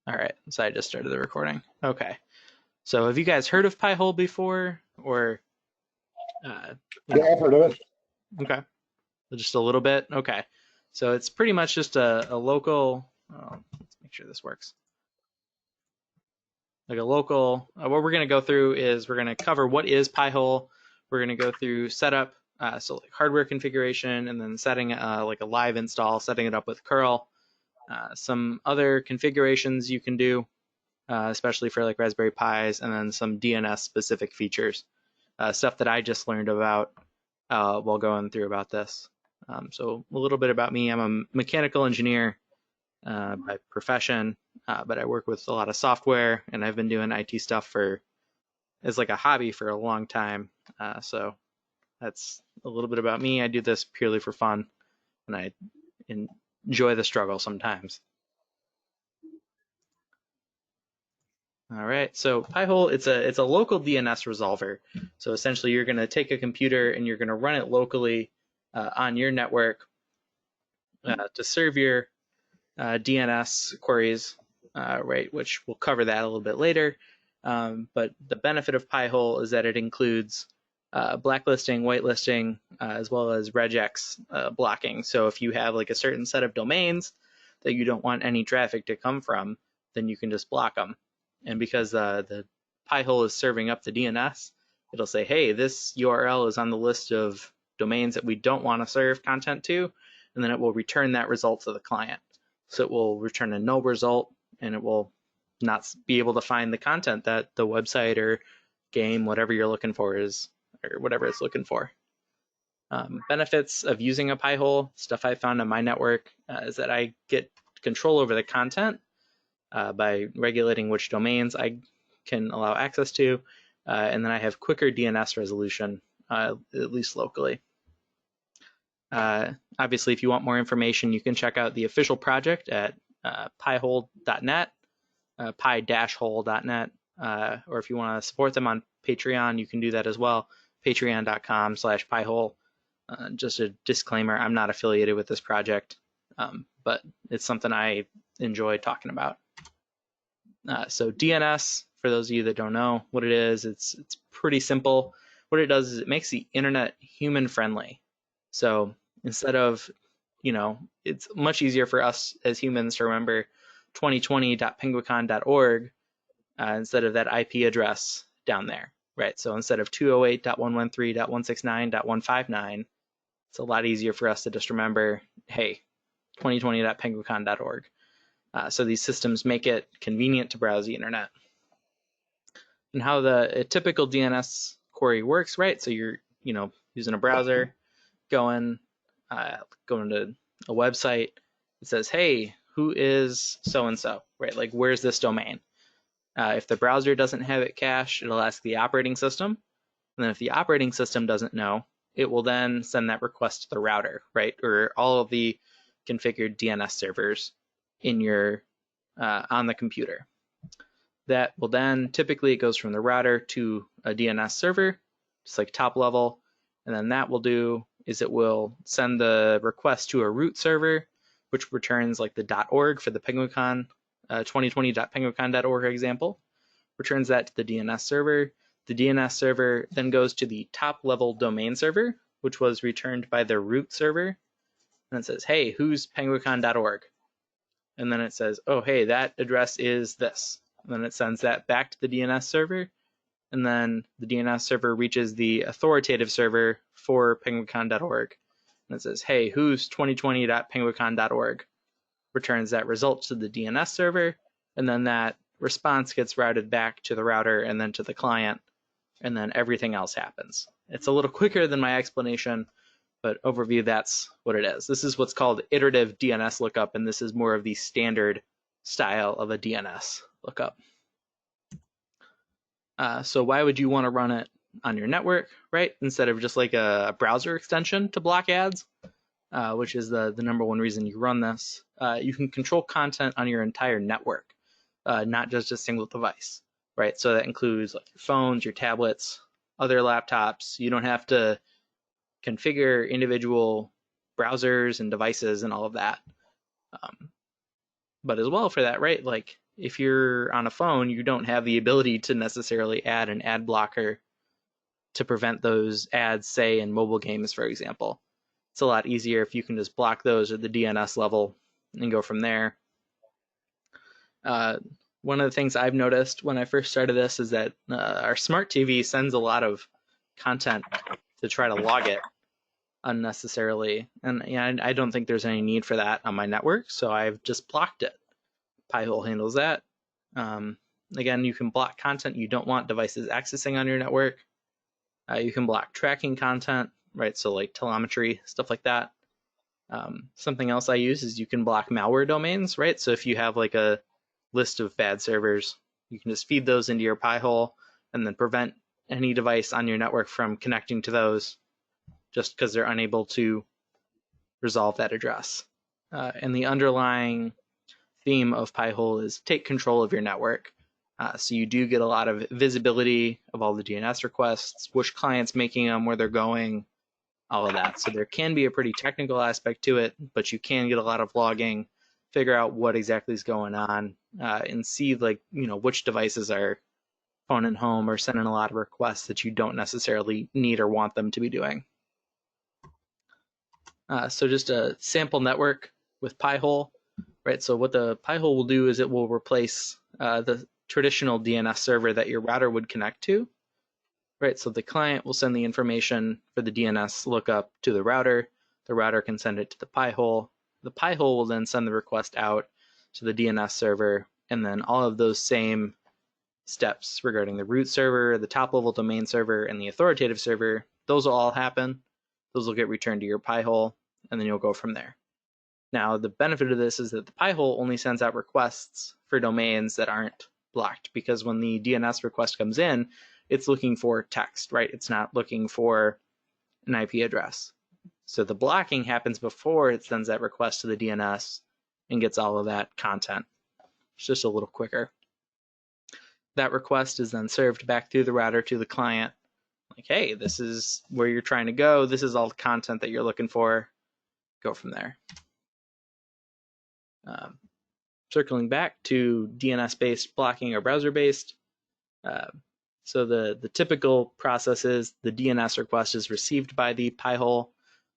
All right, so I just started the recording. Okay. So have you guys heard of Pi-hole before, or uh, you Yeah, know? I've heard of it. Okay, just a little bit. Okay, so it's pretty much just a local. Let's make sure this works. Like a local. What we're going to go through is we're going to cover what is Pi-hole. We're going to go through setup, so like hardware configuration, and then setting like a live install, setting it up with curl. Some other configurations you can do, especially for like Raspberry Pis, and then some DNS specific features, stuff that I just learned about while going through about this. So a little bit about me. I'm a mechanical engineer by profession, but I work with a lot of software, and I've been doing IT stuff as like a hobby for a long time. So that's a little bit about me. I do this purely for fun, and I enjoy the struggle sometimes. All right, so Pi-hole, it's a local DNS resolver. So essentially, you're going to take a computer and you're going to run it locally on your network to serve your DNS queries, right? Which we'll cover that a little bit later. But the benefit of Pi-hole is that it includes blacklisting, whitelisting, as well as regex blocking. So if you have like a certain set of domains that you don't want any traffic to come from, then you can just block them. And because the Pi-hole is serving up the DNS, it'll say, hey, this URL is on the list of domains that we don't want to serve content to, and then it will return that result to the client. So it will return a null result, and it will not be able to find the content that the website or game, whatever you're looking for, is, or whatever it's looking for. Benefits of using a Pi-hole, stuff I found on my network, is that I get control over the content by regulating which domains I can allow access to, and then I have quicker DNS resolution, at least locally. Obviously, if you want more information, you can check out the official project at pi-hole.net, pi-hole.net, or if you want to support them on Patreon, you can do that as well, patreon.com/pi-hole. Just a disclaimer, I'm not affiliated with this project, but it's something I enjoy talking about. So DNS, for those of you that don't know what it is, it's pretty simple. What it does is it makes the internet human friendly. So instead of, it's much easier for us as humans to remember 2020.penguicon.org instead of that IP address down there, right? So instead of 208.113.169.159, it's a lot easier for us to just remember, hey, 2020.penguicon.org. So these systems make it convenient to browse the internet. And how a typical DNS query works, right? So you're, using a browser, going to a website. It says, hey, who is so-and-so, right? Like, where's this domain? If the browser doesn't have it cached, it'll ask the operating system. And then if the operating system doesn't know, it will then send that request to the router, right? Or all of the configured DNS servers in your on the computer. That will then, typically it goes from the router to a DNS server, just like top level, and then that will do is it will send the request to a root server, which returns like the .org for the Penguicon 2020.penguicon.org example, returns that to the DNS server. The DNS server then goes to the top level domain server, which was returned by the root server, and it says, hey, who's penguicon.org? And then it says, oh, hey, that address is this. And then it sends that back to the DNS server. And then the DNS server reaches the authoritative server for penguicon.org. And it says, hey, who's 2020.penguicon.org? Returns that result to the DNS server. And then that response gets routed back to the router and then to the client. And then everything else happens. It's a little quicker than my explanation, but overview, that's what it is. This is what's called iterative DNS lookup, and this is more of the standard style of a DNS lookup. So why would you want to run it on your network, right? Instead of just like a browser extension to block ads, which is the number one reason you run this. You can control content on your entire network, not just a single device, right? So that includes like your phones, your tablets, other laptops. You don't have to configure individual browsers and devices and all of that. But as well for that, right? Like if you're on a phone, you don't have the ability to necessarily add an ad blocker to prevent those ads, say in mobile games, for example. It's a lot easier if you can just block those at the DNS level and go from there. One of the things I've noticed when I first started this is that our smart TV sends a lot of content to try to log it unnecessarily. And yeah, I don't think there's any need for that on my network, so I've just blocked it. Pi-hole handles that. Again, you can block content you don't want devices accessing on your network. You can block tracking content, right? So like telemetry, stuff like that. Something else I use is you can block malware domains, right? So if you have like a list of bad servers, you can just feed those into your Pi-hole and then prevent any device on your network from connecting to those just because they're unable to resolve that address. And the underlying theme of Pi-hole is take control of your network. So you do get a lot of visibility of all the DNS requests, which client's making them, where they're going, all of that. So there can be a pretty technical aspect to it, but you can get a lot of logging, figure out what exactly is going on, and see like, which devices are phoning home or sending a lot of requests that you don't necessarily need or want them to be doing. So just a sample network with Pi-hole, right? So what the Pi-hole will do is it will replace the traditional DNS server that your router would connect to, right? So the client will send the information for the DNS lookup to the router can send it to the Pi-hole. The Pi-hole will then send the request out to the DNS server, and then all of those same steps regarding the root server, the top-level domain server, and the authoritative server, those will all happen. Those will get returned to your Pi-hole, and then you'll go from there. Now, the benefit of this is that the Pi-hole only sends out requests for domains that aren't blocked, because when the DNS request comes in, it's looking for text, right? It's not looking for an IP address. So the blocking happens before it sends that request to the DNS and gets all of that content. It's just a little quicker. That request is then served back through the router to the client. Like, hey, this is where you're trying to go. This is all the content that you're looking for. Go from there. Circling back to DNS-based blocking or browser-based. So the typical process is the DNS request is received by the Pi-hole.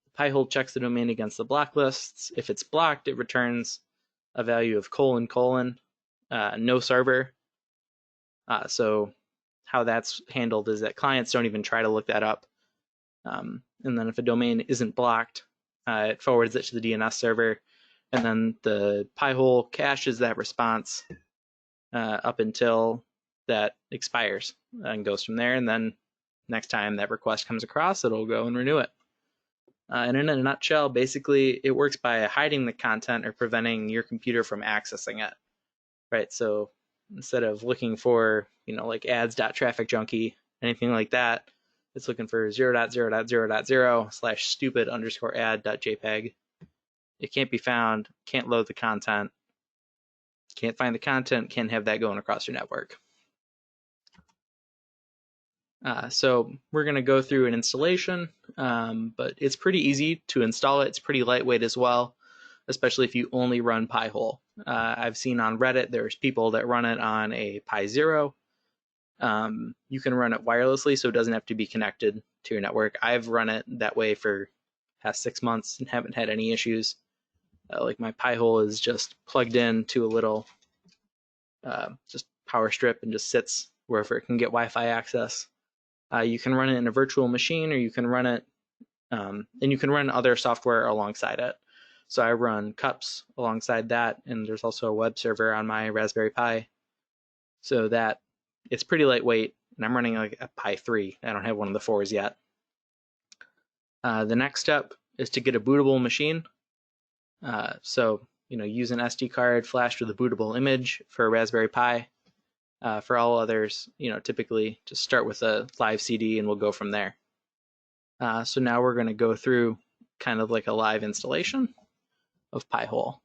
The Pi-hole checks the domain against the block lists. If it's blocked, it returns a value of : no server. So how that's handled is that clients don't even try to look that up. And then if a domain isn't blocked, it forwards it to the DNS server, and then the Pi-hole caches that response up until that expires and goes from there. And then next time that request comes across, it'll go and renew it. And in a nutshell, basically, it works by hiding the content or preventing your computer from accessing it, right? So instead of looking for, like ads.trafficjunkie, anything like that, it's looking for 0.0.0.0/stupid_ad.jpg. It can't be found, can't load the content, can't find the content, can't have that going across your network. So we're going to go through an installation, but it's pretty easy to install it. It's pretty lightweight as well, especially if you only run Pi-hole. I've seen on Reddit there's people that run it on a Pi Zero. You can run it wirelessly, so it doesn't have to be connected to your network. I've run it that way for past 6 months and haven't had any issues. Like my Pi-hole is just plugged in to a little just power strip and just sits wherever it can get Wi-Fi access. You can run it in a virtual machine, or you can run it, and you can run other software alongside it. So I run cups alongside that, and there's also a web server on my Raspberry Pi. So that it's pretty lightweight, and I'm running like a Pi 3. I don't have one of the 4s yet. The next step is to get a bootable machine. So use an SD card flashed with a bootable image for a Raspberry Pi. For all others, typically just start with a live CD and we'll go from there. So now we're going to go through kind of like a live installation of Pi-hole.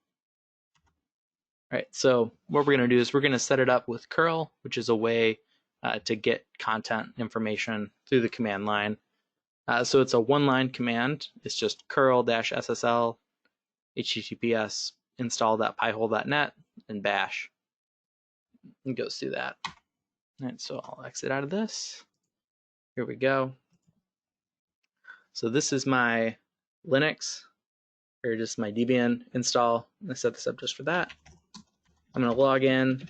Right, so what we're going to do is we're going to set it up with curl, which is a way to get content information through the command line. So it's a one-line command. It's just curl-ssl https install.piehole.net and bash. and goes through that. All right, so I'll exit out of this. Here we go. So this is my Linux, or just my Debian install. I set this up just for that. I'm going to log in.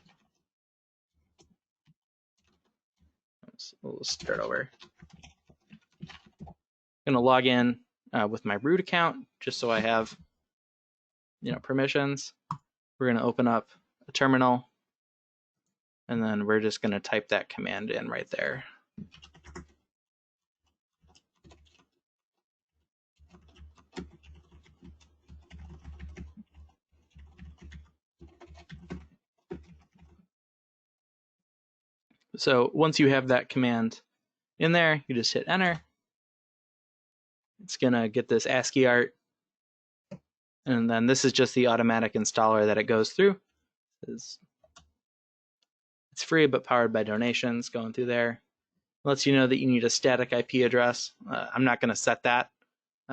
We'll start over. I'm going to log in with my root account, just so I have, permissions. We're going to open up a terminal, and then we're just going to type that command in right there. So once you have that command in there, you just hit enter. It's going to get this ASCII art. And then this is just the automatic installer that it goes through. It's free, but powered by donations going through there. It lets you know that you need a static IP address. I'm not going to set that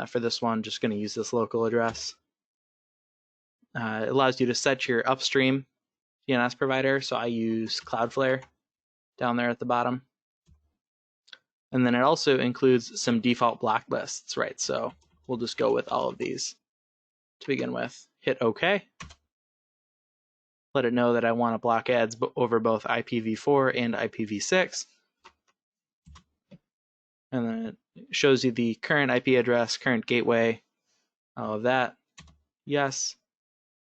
for this one, just going to use this local address. It allows you to set your upstream DNS provider. So I use Cloudflare down there at the bottom. And then it also includes some default block lists, right? So we'll just go with all of these to begin with. Hit OK. Let it know that I want to block ads over both IPv4 and IPv6. And then it shows you the current IP address, current gateway, all of that. Yes.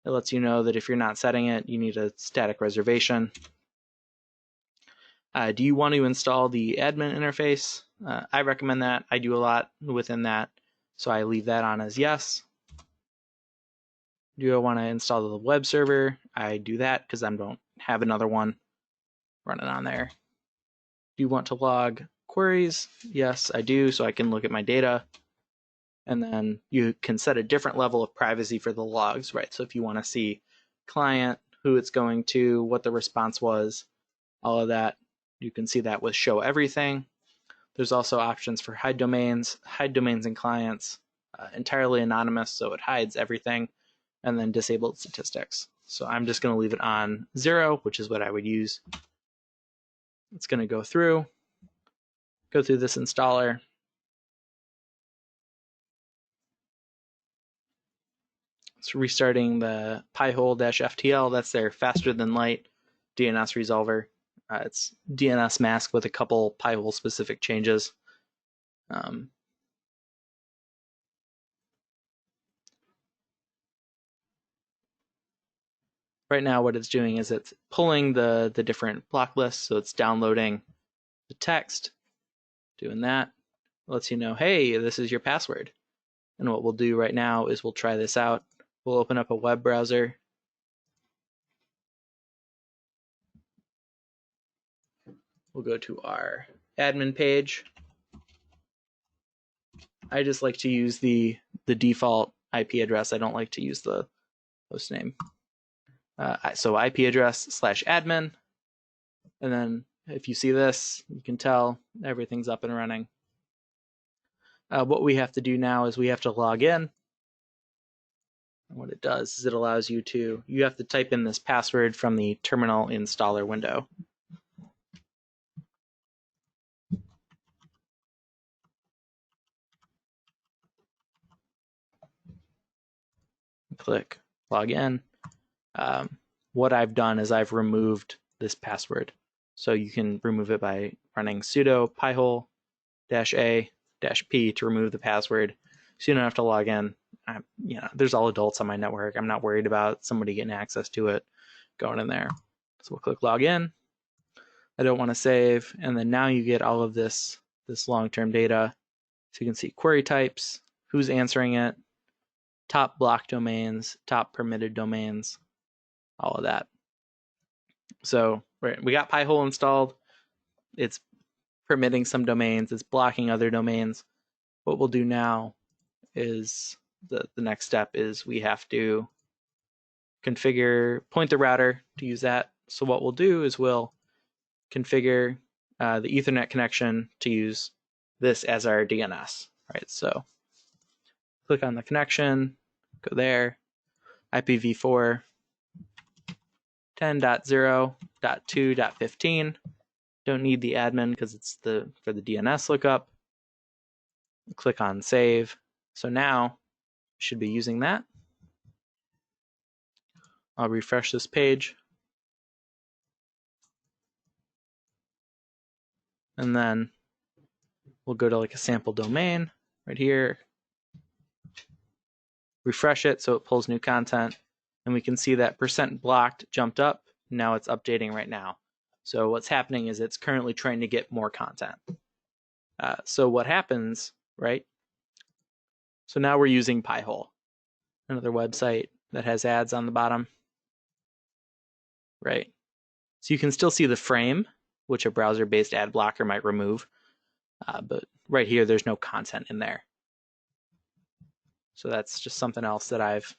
It lets you know that if you're not setting it, you need a static reservation. Do you want to install the admin interface? I recommend that. I do a lot within that, so I leave that on as yes. Do I want to install the web server? I do that because I don't have another one running on there. Do you want to log queries? Yes, I do, so I can look at my data. And then you can set a different level of privacy for the logs, right? So if you want to see client, who it's going to, what the response was, all of that, you can see that with show everything. There's also options for hide domains and clients, entirely anonymous, so it hides everything, and then disabled statistics. So I'm just going to leave it on 0, which is what I would use. It's going to go through this installer. It's restarting the Pi-hole-FTL. That's their faster than light DNS resolver. It's DNS mask with a couple Pi-hole specific changes. Right now what it's doing is it's pulling the different block lists, so it's downloading the text, doing that. It lets you know, hey, this is your password. And what we'll do right now is we'll try this out. We'll open up a web browser. We'll go to our admin page. I just like to use the default IP address. I don't like to use the host name. So IP address /admin. And then if you see this, you can tell everything's up and running. What we have to do now is we have to log in. And what it does is it allows you have to type in this password from the terminal installer window. Click log in. What I've done is I've removed this password. So you can remove it by running sudo pi-hole-a-p to remove the password. So you don't have to log in. There's all adults on my network. I'm not worried about somebody getting access to it going in there. So we'll click log in. I don't want to save. And then now you get all of this long-term data. So you can see query types, who's answering it, top block domains, top permitted domains, all of that. So we got Pi-hole installed. It's permitting some domains. It's blocking other domains. What we'll do now is the next step is we have to point the router to use that. So what we'll do is we'll configure the Ethernet connection to use this as our DNS, right? So click on the connection, go there, IPv4 10.0.2.15. Don't need the admin because it's for the DNS lookup. Click on save. So now we should be using that. I'll refresh this page. And then we'll go to like a sample domain right here. Refresh it so it pulls new content. And we can see that %blocked jumped up. Now it's updating right now. So what's happening is it's currently trying to get more content. So what happens, right? So now we're using Pi-hole, another website that has ads on the bottom, right? So you can still see the frame, which a browser-based ad blocker might remove. But right here, there's no content in there. So that's just something else that I've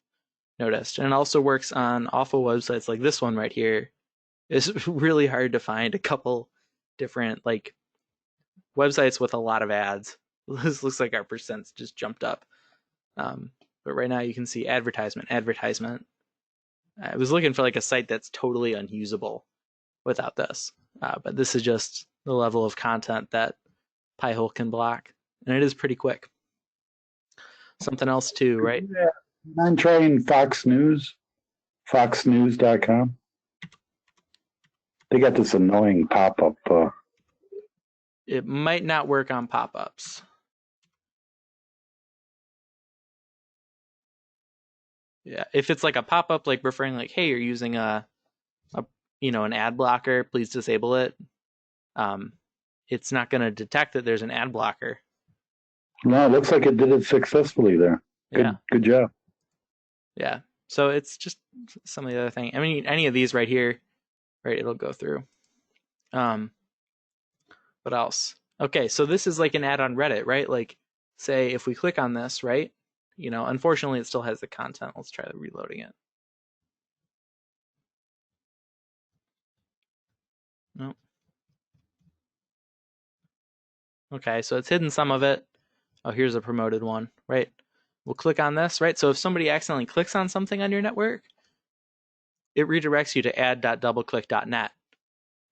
noticed. And it also works on awful websites like this one right here. It's really hard to find a couple different like websites with a lot of ads. This looks like our percents just jumped up. But right now you can see advertisement. I was looking for like a site that's totally unusable without this. But this is just the level of content that Pi-hole can block. And it is pretty quick. Something else too, right? Yeah. I'm trying Fox News, foxnews.com. They got this annoying pop-up. It might not work on pop-ups. Yeah, if it's like a pop-up, like referring like, hey, you're using an ad blocker, please disable it. It's not going to detect that there's an ad blocker. No, it looks like it did it successfully there. Good job. Yeah. So it's just some of the other thing. I mean, any of these right here, right? It'll go through. What else? Okay, so this is like an ad on Reddit, right? Like, say if we click on this, right? Unfortunately, it still has the content. Let's try reloading it. Nope. Okay, so it's hidden some of it. Oh, here's a promoted one, right? We'll click on this, right? So if somebody accidentally clicks on something on your network, it redirects you to ad.doubleclick.net,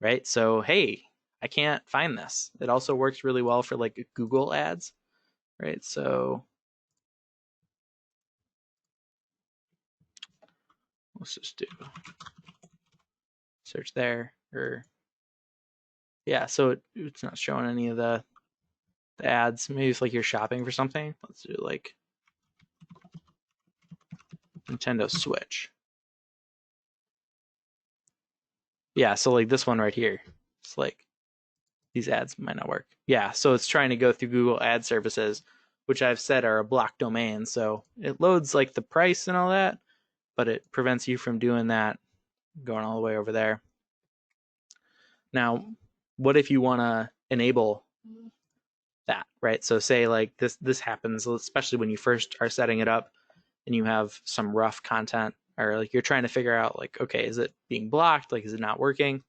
right? So, hey, I can't find this. It also works really well for like Google ads, right? So let's just do search there, or yeah, so it's not showing any of the ads. Maybe it's like you're shopping for something. Let's do like Nintendo Switch. Yeah, so like this one right here. It's like these ads might not work. Yeah, so it's trying to go through Google ad services, which I've said are a block domain. So it loads like the price and all that, but it prevents you from doing that, going all the way over there. Now, what if you want to enable that, right? So say like this happens, especially when you first are setting it up and you have some rough content, or like you're trying to figure out like, okay, is it being blocked? Like, is it not working?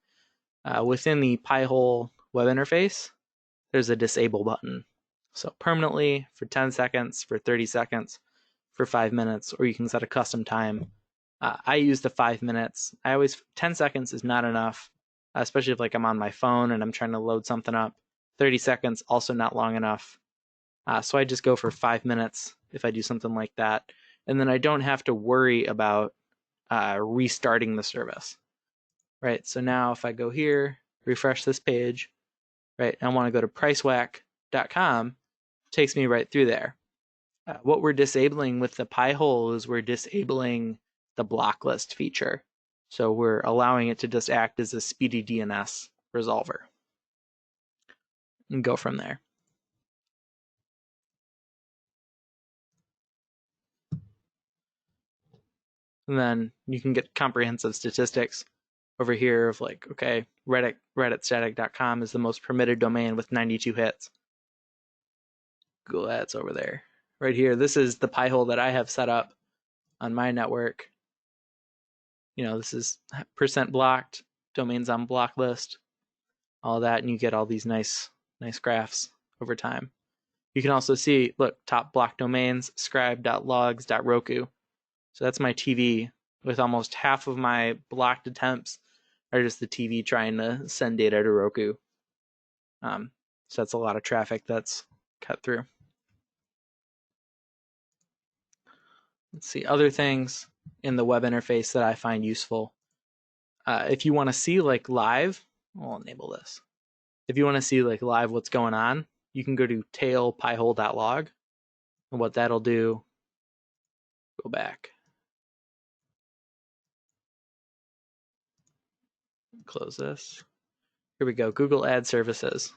Within the Pi-hole web interface, there's a disable button. So permanently for 10 seconds, for 30 seconds, for 5 minutes, or you can set a custom time. I use the 5 minutes. 10 seconds is not enough, especially if like I'm on my phone and I'm trying to load something up. 30 seconds, also not long enough. So I just go for 5 minutes if I do something like that. And then I don't have to worry about restarting the service. Right, so now if I go here, refresh this page, right, I want to go to pricewhack.com, takes me right through there. What we're disabling with the Pi-hole is we're disabling the block list feature. So we're allowing it to just act as a speedy DNS resolver and go from there. And then you can get comprehensive statistics over here of like, okay, redditstatic.com is the most permitted domain with 92 hits. Google Ads over there. Right here, this is the Pi-hole that I have set up on my network. This is % blocked, domains on block list, all that, and you get all these nice graphs over time. You can also see, look, top block domains, scribe.logs.roku. So that's my TV with almost half of my blocked attempts are just the TV trying to send data to Roku. So that's a lot of traffic that's cut through. Let's see, other things in the web interface that I find useful. If you want to see like live, I'll enable this. If you want to see like live what's going on, you can go to tail.pyhole.log. And what that'll do, go back. Close this. Here we go, Google Ad Services.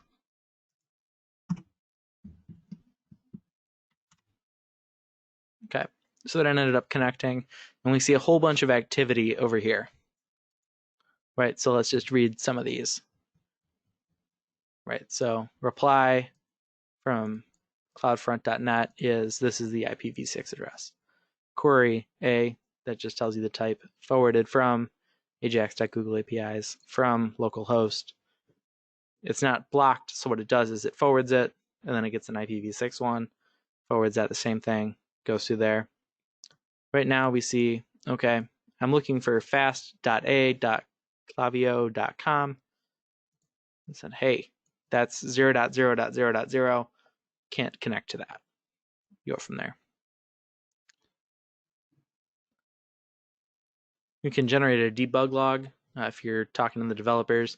Okay, so that ended up connecting, and we see a whole bunch of activity over here. Right, so let's just read some of these. Right, so reply from cloudfront.net is, this is the IPv6 address. Query A, that just tells you the type, forwarded from ajax.google APIs from localhost. It's not blocked, so what it does is it forwards it, and then it gets an IPv6 one, forwards that, the same thing, goes through there. Right now we see, okay, I'm looking for fast.a.clavio.com. and said, hey, that's 0.0.0.0, can't connect to that. Go from there. You can generate a debug log if you're talking to the developers.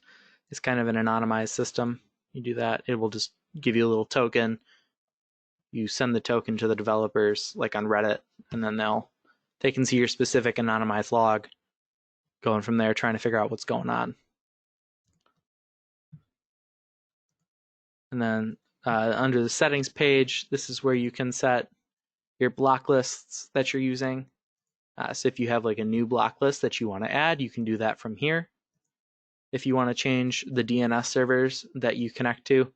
It's kind of an anonymized system. You do that, it will just give you a little token. You send the token to the developers, like on Reddit, and then they can see your specific anonymized log, going from there, trying to figure out what's going on. And then under the settings page, this is where you can set your block lists that you're using. So if you have like a new block list that you want to add, you can do that from here. If you want to change the DNS servers that you connect to,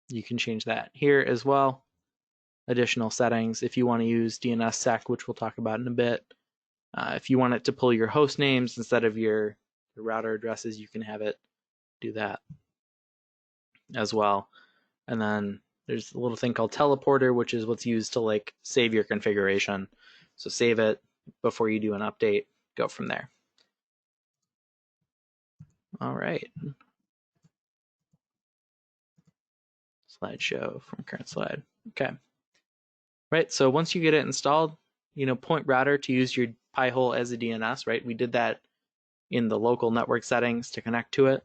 you can change that here as well. Additional settings, if you want to use DNSSEC, which we'll talk about in a bit. If you want it to pull your host names instead of your router addresses, you can have it do that as well. And then there's a little thing called teleporter, which is what's used to like save your configuration. So save it before you do an update, go from there. All right. Slideshow from current slide. Okay. Right, so once you get it installed, point router to use your Pi-hole as a DNS, right? We did that in the local network settings to connect to it.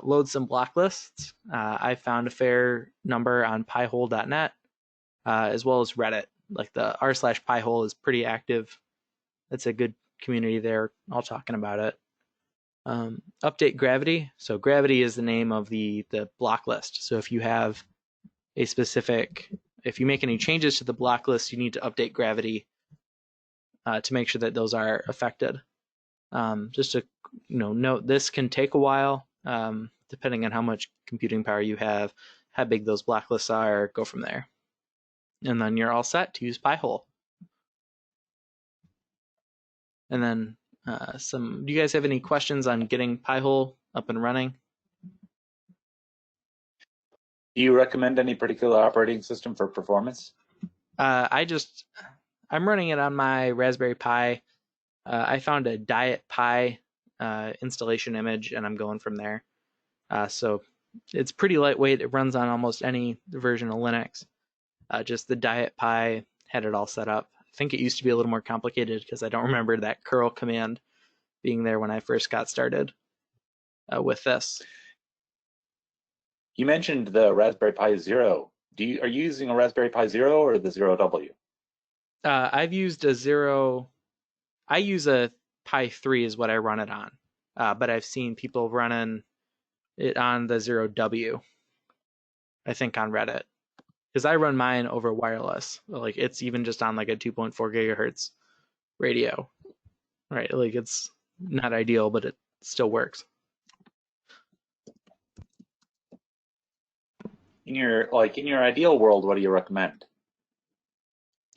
Load some block lists. I found a fair number on piehole.net, as well as Reddit. Like the r/piehole is pretty active. That's a good community there, all talking about it. Update Gravity. So Gravity is the name of the block list. So if you have a specific, if you make any changes to the block list, you need to update Gravity to make sure that those are affected. Just to note, this can take a while, depending on how much computing power you have, how big those block lists are, go from there. And then you're all set to use Pi-hole. And then do you guys have any questions on getting Pi-hole up and running? Do you recommend any particular operating system for performance? I'm running it on my Raspberry Pi. I found a Diet Pi installation image, and I'm going from there. So it's pretty lightweight. It runs on almost any version of Linux. Just the Diet Pi had it all set up. I think it used to be a little more complicated because I don't remember that curl command being there when I first got started with this. You mentioned the Raspberry Pi Zero. Are you using a Raspberry Pi Zero or the Zero W? I've used a Zero. I use a Pi 3 is what I run it on, but I've seen people running it on the Zero W. I think on Reddit, because I run mine over wireless. Like it's even just on like a 2.4 gigahertz radio, right? Like it's not ideal, but it still works. In your ideal world, what do you recommend?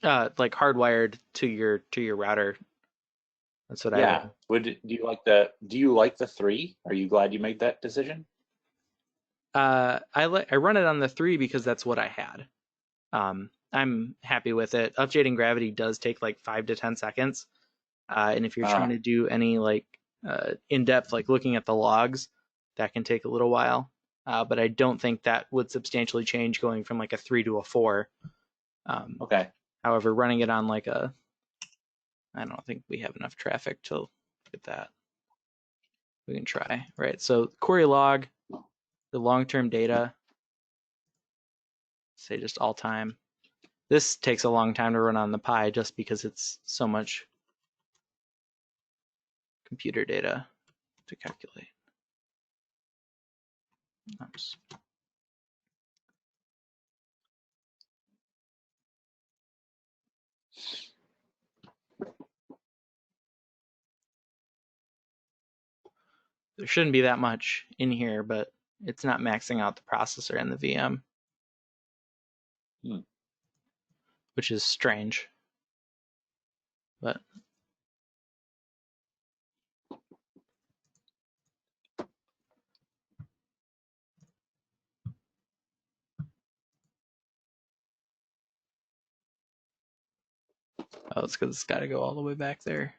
Like hardwired to your router. That's what I would. Do you like the 3? Are you glad you made that decision? I run it on the 3 because that's what I had. I'm happy with it. Updating gravity does take like 5 to 10 seconds. And if you're trying to do any like in-depth, like looking at the logs, that can take a little while. But I don't think that would substantially change going from like a 3 to a 4. Okay. However, running it on like I don't think we have enough traffic to get that. We can try, right? So query log, the long-term data, say just all time. This takes a long time to run on the Pi just because it's so much computer data to calculate. Oops. There shouldn't be that much in here, but it's not maxing out the processor and the VM, which is strange. But oh, it's because it's got to go all the way back there.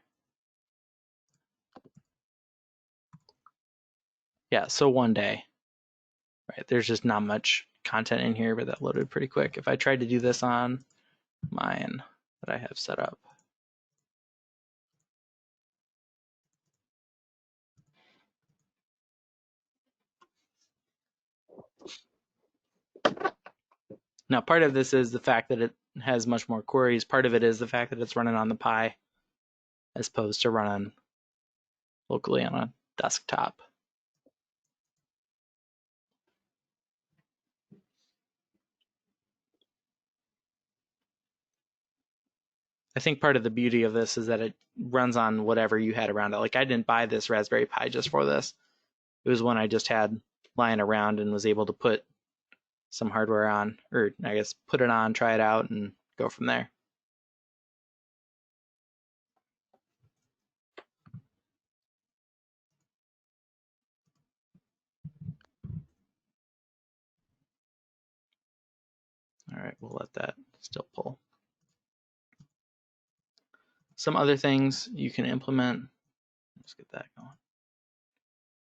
Yeah, so one day, right? There's just not much content in here, but that loaded pretty quick. If I tried to do this on mine that I have set up, now part of this is the fact that it has much more queries. Part of it is the fact that it's running on the Pi as opposed to running locally on a desktop. I think part of the beauty of this is that it runs on whatever you had around it. Like I didn't buy this Raspberry Pi just for this. It was one I just had lying around and was able to put some hardware on, or I guess put it on, try it out, and go from there. All right, we'll let that still pull. Some other things you can implement. Let's get that going.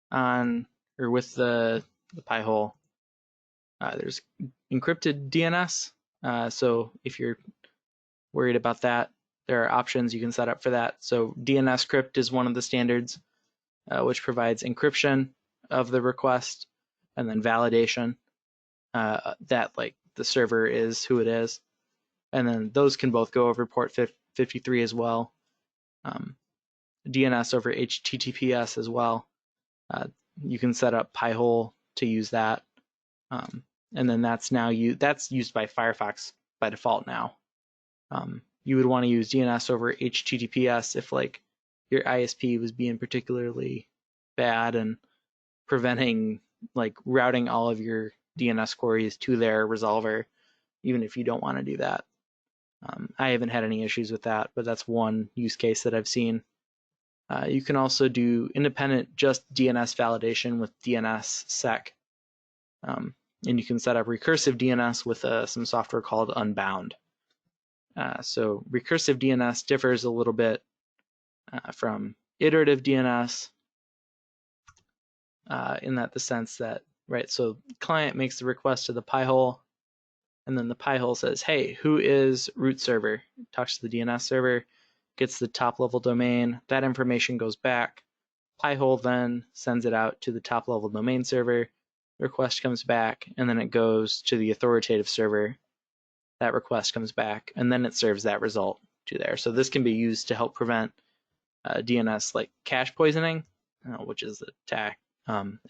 On or with the Pi-hole, there's encrypted DNS. So if you're worried about that, there are options you can set up for that. So DNS crypt is one of the standards, which provides encryption of the request and then validation that like the server is who it is. And then those can both go over port 53 as well. DNS over HTTPS as well. You can set up Pi-hole to use that. And then that's used by Firefox by default now. You would want to use DNS over HTTPS if like your ISP was being particularly bad and preventing like routing all of your DNS queries to their resolver, even if you don't want to do that. I haven't had any issues with that, but that's one use case that I've seen. You can also do independent just DNS validation with DNSSEC. And you can set up recursive DNS with some software called Unbound. So recursive DNS differs a little bit from iterative DNS in that the sense that, right, so client makes the request to the Pi-hole, and then the Pi-hole says, hey, who is root server? Talks to the DNS server, gets the top level domain, that information goes back. Pi-hole then sends it out to the top level domain server, the request comes back, and then it goes to the authoritative server. That request comes back, and then it serves that result to there. So this can be used to help prevent DNS like cache poisoning, which is an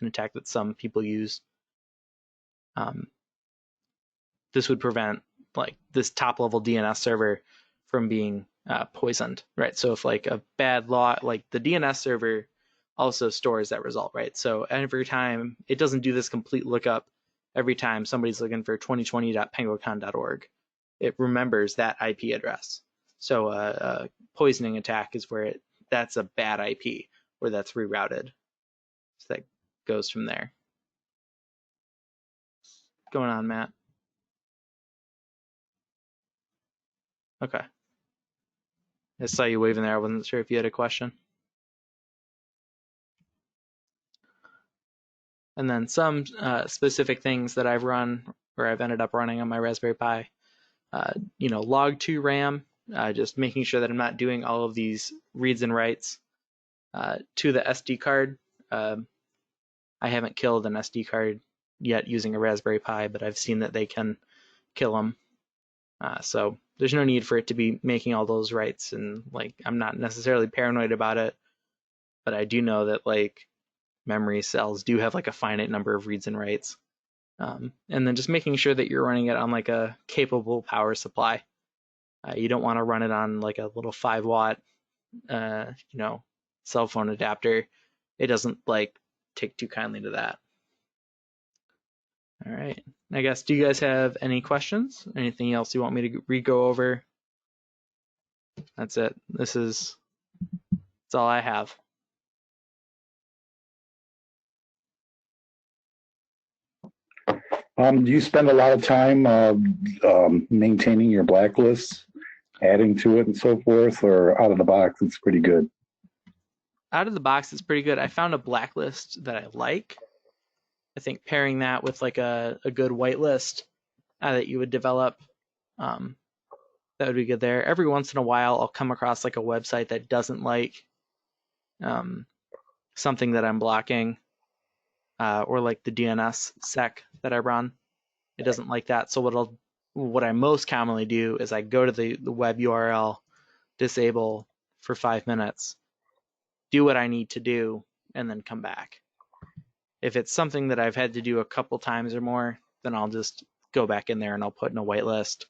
attack that some people use. This would prevent like this top level DNS server from being poisoned, right? So if like a bad law, like the DNS server also stores that result, right? So every time, it doesn't do this complete lookup every time somebody's looking for 2020.penguicon.org. It remembers that IP address. So a poisoning attack is where that's a bad IP, where that's rerouted. So that goes from there. What's going on, Matt? Okay. I saw you waving there. I wasn't sure if you had a question. And then some specific things that I've run or I've ended up running on my Raspberry Pi. Log2 RAM, just making sure that I'm not doing all of these reads and writes to the SD card. I haven't killed an SD card yet using a Raspberry Pi, but I've seen that they can kill them. So there's no need for it to be making all those writes, and I'm not necessarily paranoid about it, but I do know that memory cells do have a finite number of reads and writes. And then just making sure that you're running it on a capable power supply. You don't want to run it on a little 5 watt, cell phone adapter. It doesn't take too kindly to that. All right. I guess, do you guys have any questions? Anything else you want me to re-go over? That's it. That's all I have. Do you spend a lot of time maintaining your blacklists, adding to it and so forth, or out of the box, it's pretty good? Out of the box, it's pretty good. I found a blacklist that I like. I think pairing that with a good whitelist that you would develop, that would be good there. Every once in a while, I'll come across a website that doesn't like something that I'm blocking, or the DNS sec that I run. It doesn't like that. So what I most commonly do is I go to the web URL, disable for 5 minutes, do what I need to do, and then come back. If it's something that I've had to do a couple times or more, then I'll just go back in there and I'll put in a whitelist.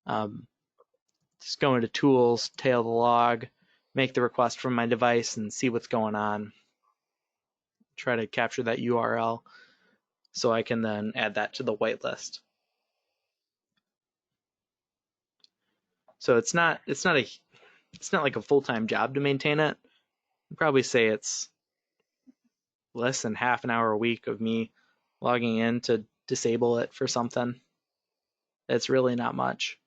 Just go into tools, tail the log, make the request from my device and see what's going on. Try to capture that URL so I can then add that to the whitelist. So it's not like a full-time job to maintain it. I'd probably say it's less than half an hour a week of me logging in to disable it for something. It's really not much.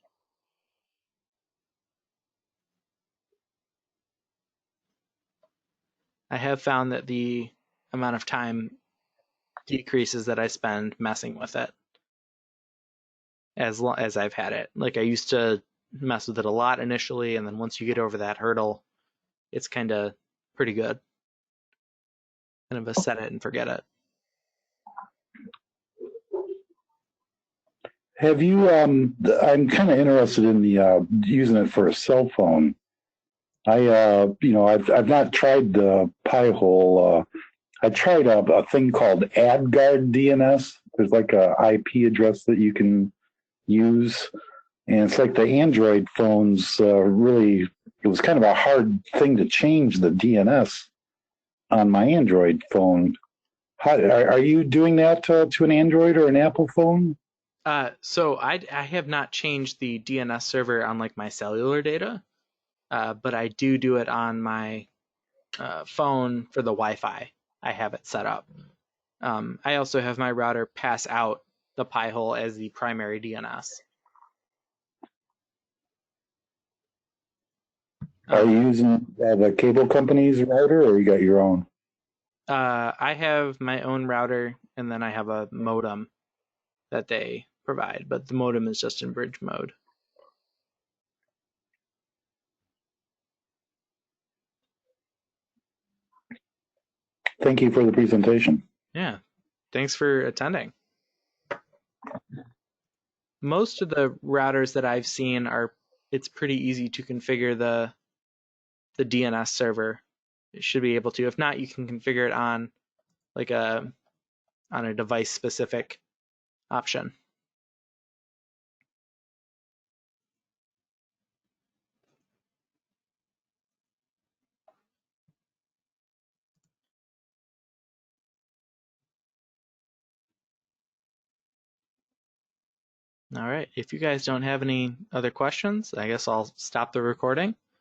I have found that the amount of time decreases that I spend messing with it as long as I've had it. I used to mess with it a lot initially, and then once you get over that hurdle, it's kind of pretty good. Kind of a set it and forget it. Have you? I'm kind of interested in the using it for a cell phone. I've not tried the Pi-hole. I tried a thing called AdGuard DNS. There's a IP address that you can use, and it's the Android phones. Really, it was kind of a hard thing to change the DNS on my Android phone. Are you doing that to an Android or an Apple phone? So I have not changed the DNS server on my cellular data, but I do it on my phone for the Wi-Fi. I have it set up. I also have my router pass out the Pi-hole as the primary DNS. Are you using the cable company's router, or you got your own? I have my own router, and then I have a modem that they provide, but the modem is just in bridge mode. Thank you for the presentation. Yeah, thanks for attending. Most of the routers that I've seen it's pretty easy to configure the DNS server. It should be able to. If not, you can configure it on a device specific option. All right, if you guys don't have any other questions, I guess I'll stop the recording.